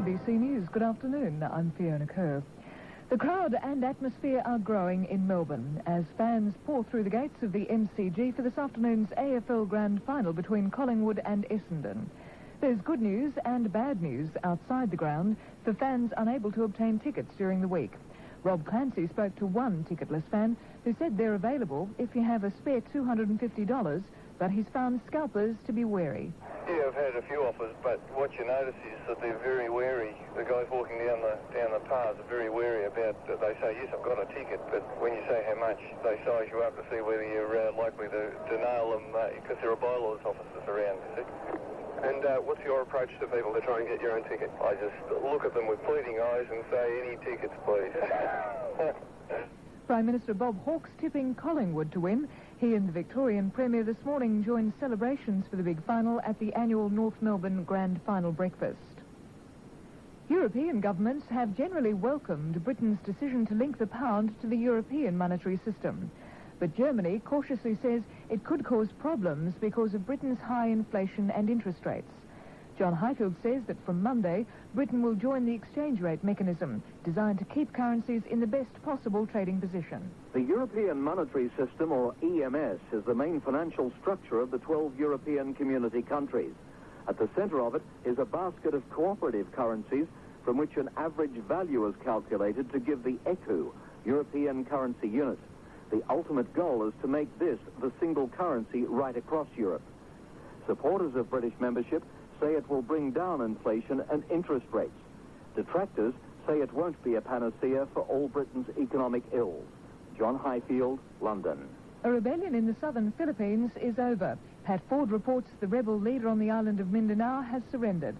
ABC News. Good afternoon. I'm Fiona Kerr. The crowd and atmosphere are growing in Melbourne as fans pour through the gates of the MCG for this afternoon's AFL Grand Final between Collingwood and Essendon. There's good news and bad news outside the ground for fans unable to obtain tickets during the week. Rob Clancy spoke to one ticketless fan who said they're available if you have a spare $250, but he's found scalpers to be wary. Yeah, I've had a few offers, but what you notice is that they're very wary. The guys walking down the paths are very wary about that. They say, yes, I've got a ticket, but when you say how much, they size you up to see whether you're likely to nail them, because there are bylaws officers around, you see. And what's your approach to people to try and get your own ticket? I just look at them with pleading eyes and say, any tickets, please. Prime Minister Bob Hawke's tipping Collingwood to win. He and the Victorian Premier this morning joined celebrations for the big final at the annual North Melbourne Grand Final breakfast. European governments have generally welcomed Britain's decision to link the pound to the European monetary system. But Germany cautiously says it could cause problems because of Britain's high inflation and interest rates. John Highfield says that from Monday, Britain will join the exchange rate mechanism, designed to keep currencies in the best possible trading position. The European Monetary System, or EMS, is the main financial structure of the 12 European community countries. At the centre of it is a basket of cooperative currencies from which an average value is calculated to give the ECU, European Currency Unit. The ultimate goal is to make this the single currency right across Europe. Supporters of British membership say it will bring down inflation and interest rates. Detractors say it won't be a panacea for all Britain's economic ills. John Highfield, London. A rebellion in the southern Philippines is over. Pat Ford reports the rebel leader on the island of Mindanao has surrendered.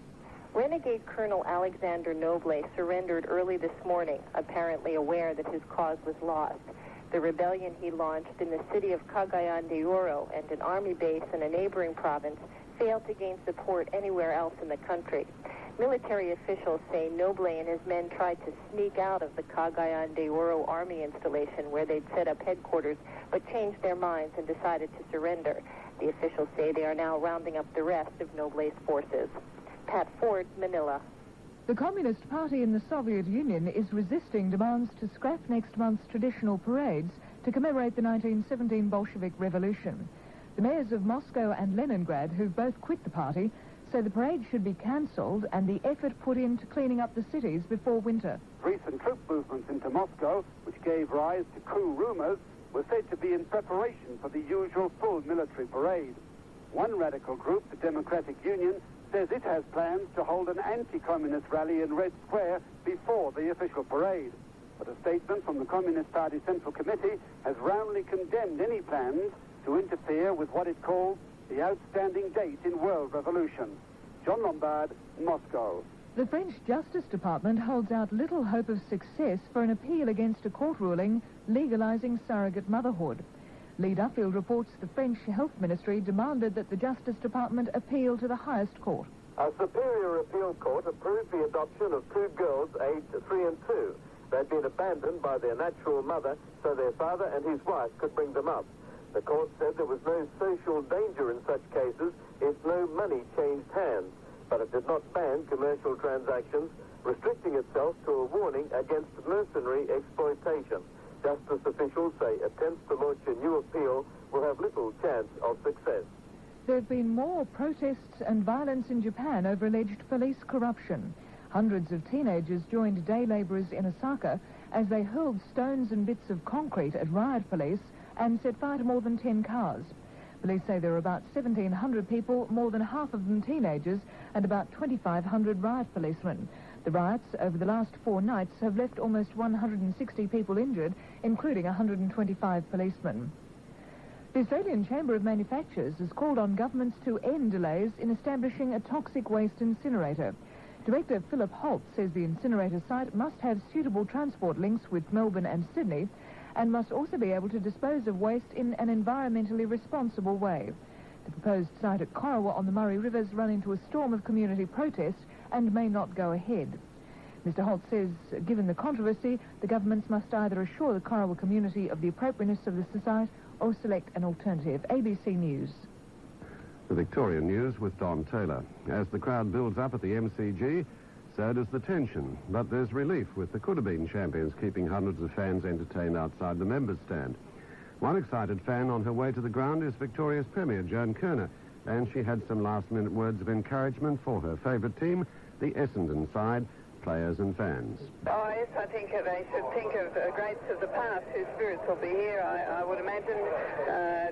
Renegade Colonel Alexander Noble surrendered early this morning, apparently aware that his cause was lost. The rebellion he launched in the city of Cagayan de Oro and an army base in a neighboring province failed to gain support anywhere else in the country. Military officials say Noble and his men tried to sneak out of the Cagayan de Oro army installation where they'd set up headquarters, but changed their minds and decided to surrender. The officials say they are now rounding up the rest of Noble's forces. Pat Ford, Manila. The Communist Party in the Soviet Union is resisting demands to scrap next month's traditional parades to commemorate the 1917 Bolshevik Revolution. The mayors of Moscow and Leningrad, who've both quit the party, say the parade should be cancelled and the effort put into cleaning up the cities before winter. Recent troop movements into Moscow, which gave rise to coup rumors, were said to be in preparation for the usual full military parade. One radical group, the Democratic Union, says it has plans to hold an anti-communist rally in Red Square before the official parade. But a statement from the Communist Party Central Committee has roundly condemned any plans to interfere with what it calls the outstanding date in world revolution. John Lombard, Moscow. The French Justice Department holds out little hope of success for an appeal against a court ruling legalising surrogate motherhood. Lee Duffield reports the French Health Ministry demanded that the Justice Department appeal to the highest court. A superior appeal court approved the adoption of two girls aged 3 and 2. They'd been abandoned by their natural mother so their father and his wife could bring them up. The court said there was no social danger in such cases if no money changed hands, but it did not ban commercial transactions, restricting itself to a warning against mercenary exploitation. Justice officials say attempts to launch a new appeal will have little chance of success. There have been more protests and violence in Japan over alleged police corruption. Hundreds of teenagers joined day labourers in Osaka as they hurled stones and bits of concrete at riot police and set fire to more than 10 cars. Police say there are about 1,700 people, more than half of them teenagers, and about 2,500 riot policemen. The riots over the last 4 nights have left almost 160 people injured, including 125 policemen. The Australian Chamber of Manufacturers has called on governments to end delays in establishing a toxic waste incinerator. Director Philip Holt says the incinerator site must have suitable transport links with Melbourne and Sydney and must also be able to dispose of waste in an environmentally responsible way. The proposed site at Corowa on the Murray River has run into a storm of community protest and may not go ahead. Mr Holt says, given the controversy, the governments must either assure the Corowa community of the appropriateness of the site or select an alternative. ABC News. The Victorian News with Don Taylor. As the crowd builds up at the MCG, So does the tension, but there's relief with the could-have-been champions keeping hundreds of fans entertained outside the members' stand. One excited fan on her way to the ground is Victoria's Premier, Joan Kirner, and she had some last-minute words of encouragement for her favourite team, the Essendon side, players and fans. Oh, yes, I think they should think of greats of the past whose spirits will be here. I would imagine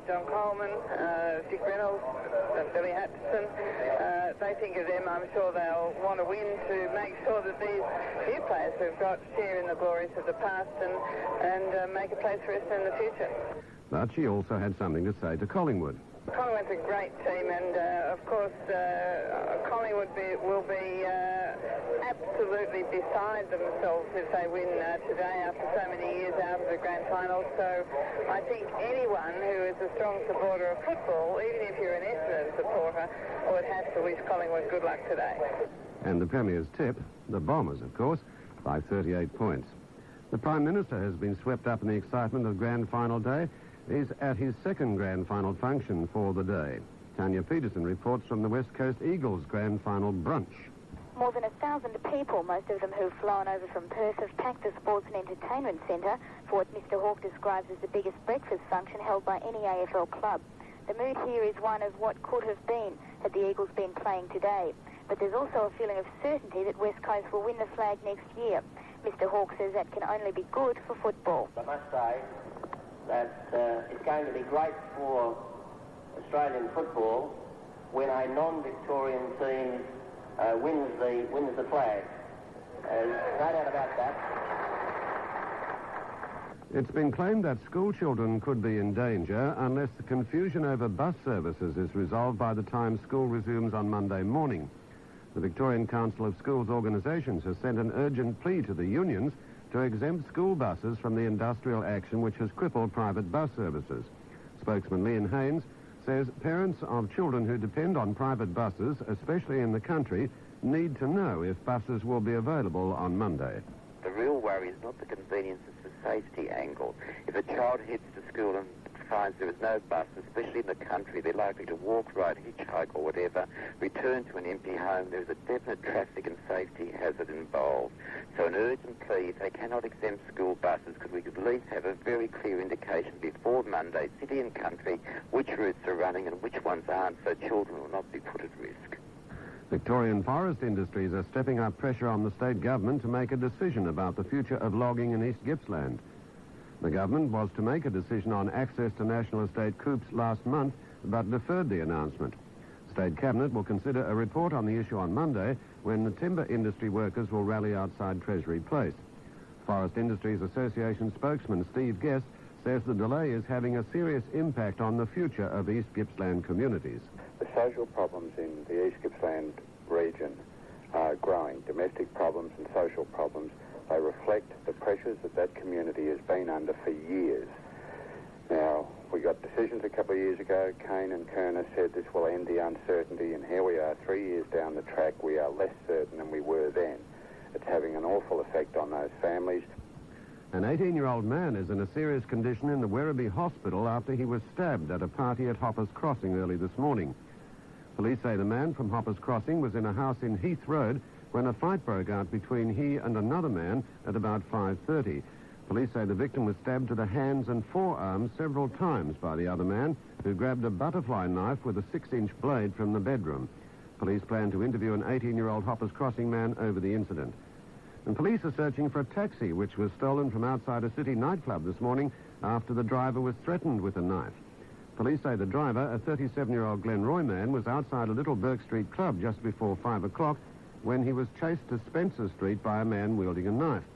John Coleman, Dick Reynolds, Billy Hatterson. They think of them. I'm sure they'll want to win to make sure that these new players who've got share in the glories of the past and make a place for us in the future. But she also had something to say to Collingwood. Collingwood's a great team, and of course Collingwood will be absolutely beside themselves if they win today after so many years out of the grand final. So I think anyone who is a strong supporter of football, even if you're an Essendon supporter, would have to wish Collingwood good luck today. And the Premier's tip, the Bombers, of course, by 38 points. The Prime Minister has been swept up in the excitement of grand final day. He's at his second grand final function for the day. Tanya Peterson reports from the West Coast Eagles grand final brunch. More than 1,000 people, most of them who've flown over from Perth, have packed the Sports and Entertainment Centre for what Mr Hawke describes as the biggest breakfast function held by any AFL club. The mood here is one of what could have been had the Eagles been playing today. But there's also a feeling of certainty that West Coast will win the flag next year. Mr Hawke says that can only be good for football. I must say that it's going to be great for Australian football when a non-Victorian team wins the flag. No doubt about that. It's been claimed that school children could be in danger unless the confusion over bus services is resolved by the time school resumes on Monday morning. The Victorian Council of Schools Organisations has sent an urgent plea to the unions to exempt school buses from the industrial action which has crippled private bus services. Spokesman Leon Haynes says parents of children who depend on private buses, especially in the country, need to know if buses will be available on Monday. The real worry is not the convenience, it's the safety angle. If a child heads to school and finds there is no bus, especially in the country, they're likely to walk, ride, hitchhike or whatever, return to an empty home. There's a definite traffic and safety hazard involved. So an urgent plea, if they cannot exempt school buses, could we at least have a very clear indication before Monday, city and country, which routes are running and which ones aren't, so children will not be put at risk. Victorian forest industries are stepping up pressure on the state government to make a decision about the future of logging in East Gippsland. The government was to make a decision on access to National Estate coups last month, but deferred the announcement. State Cabinet will consider a report on the issue on Monday, when the timber industry workers will rally outside Treasury Place. Forest Industries Association spokesman Steve Guest says the delay is having a serious impact on the future of East Gippsland communities. The social problems in the East Gippsland region are growing. Domestic problems and social problems. They reflect the pressures that community has been under for years. Now, we got decisions a couple of years ago. Kane and Kirner said this will end the uncertainty, and here we are 3 years down the track. We are less certain than we were then. It's having an awful effect on those families. An 18-year-old man is in a serious condition in the Werribee Hospital after he was stabbed at a party at Hoppers Crossing early this morning. Police say the man from Hoppers Crossing was in a house in Heath Road when a fight broke out between he and another man at about 5:30. Police say the victim was stabbed to the hands and forearms several times by the other man, who grabbed a butterfly knife with a 6-inch blade from the bedroom. Police plan to interview an 18-year-old Hoppers Crossing man over the incident. And police are searching for a taxi which was stolen from outside a city nightclub this morning after the driver was threatened with a knife. Police say the driver, a 37-year-old Glenroy man, was outside a Little Burke Street club just before 5 o'clock when he was chased to Spencer Street by a man wielding a knife.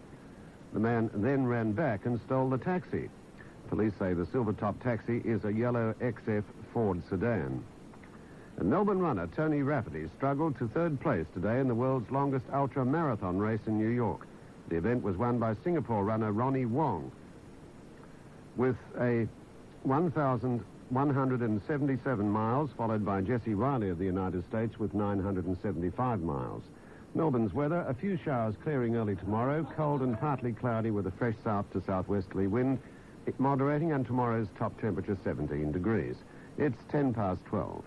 The man then ran back and stole the taxi. Police say the silver-top taxi is a yellow XF Ford sedan. And Melbourne runner Tony Rafferty struggled to third place today in the world's longest ultra-marathon race in New York. The event was won by Singapore runner Ronnie Wong with a 1,177 miles, followed by Jesse Riley of the United States with 975 miles. Melbourne's weather, a few showers clearing early tomorrow, cold and partly cloudy with a fresh south to southwesterly wind, moderating, and tomorrow's top temperature 17 degrees. It's 12:10.